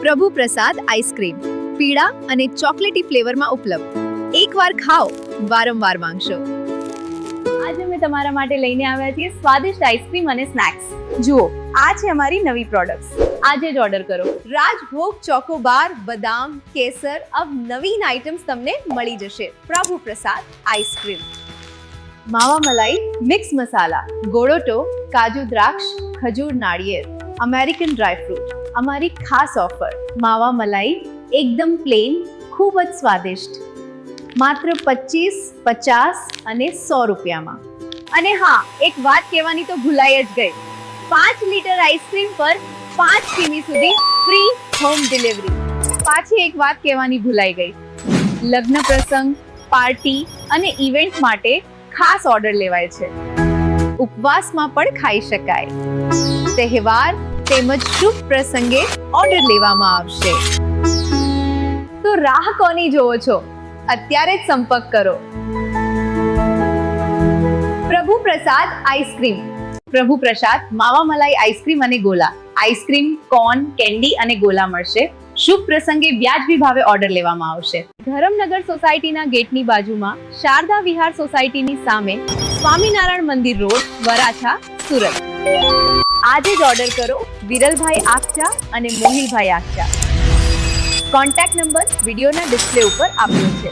પ્રભુ પ્રસાદ આઈસ્ક્રીમ પીળા અને ચોકલેટી ફ્લેવરમાં ઉપલબ્ધ. એકવાર ખાઓ, વારંવાર માંગશો. આજે અમે તમારા માટે લઈને આવ્યા છીએ સ્વાદિષ્ટ આઈસ્ક્રીમ અને સ્નેક્સ. જુઓ, આ છે અમારી નવી પ્રોડક્ટ્સ. આજે જ ઓર્ડર કરો. રાજભોગ ચોકોબાર બદામ કેસર अब નવીન આઇટમ્સ તમને મળી જશે. પ્રભુ પ્રસાદ આઈસ્ક્રીમ, માવા મલાઈ મિક્સ મસાલા, ગોળોટો, કાજુ દ્રાક્ષ, ખજૂર નાળિયેર, અમેરિકન ડ્રાય ફ્રૂટ. અમારી ખાસ ઓફર માવા મલાઈ એકદમ પ્લેન, ખૂબ જ સ્વાદિષ્ટ, માત્ર 25, 50 અને 100 રૂપિયામાં. અને હા, એક વાત કહેવાની તો ભૂલાઈ જ ગઈ. 5 લીટર આઈસ્ક્રીમ પર 5 કિમી સુધી ફ્રી હોમ ડિલિવરી. પાછી એક વાત કહેવાની ભૂલાઈ ગઈ. લગ્ન પ્રસંગ, પાર્ટી અને ઇવેન્ટ માટે ખાસ ઓર્ડર લેવાય છે. ઉપવાસમાં પણ ખાઈ શકાય. તહેવાર તેમજ શુભ પ્રસંગે ઓર્ડર લેવામાં આવશે. તો રાહ કોની જોવો છો? અત્યારે જ સંપર્ક કરો. પ્રભુ પ્રસાદ આઈસ્ક્રીમ. પ્રભુ પ્રસાદ માવા મલાઈ આઈસ્ક્રીમ અને ગોલા. આઈસ્ક્રીમ, કોન, કેન્ડી અને ગોલા મળશે. શુભ પ્રસંગે વ્યાજબી ભાવે ઓર્ડર લેવામાં આવશે. ધરમનગર સોસાયટીના ગેટની બાજુમાં, શારદા વિહાર સોસાયટીની સામે, સ્વામિનારાયણ મંદિર રોડ, વરાછા, સુરત. આજે જ ઓર્ડર કરો. વિરલભાઈ આખચા અને મોહિલભાઈ આખચા. કોન્ટેક્ટ નંબર વિડીયોના ડિસ્પ્લે ઉપર આપ્યો છે.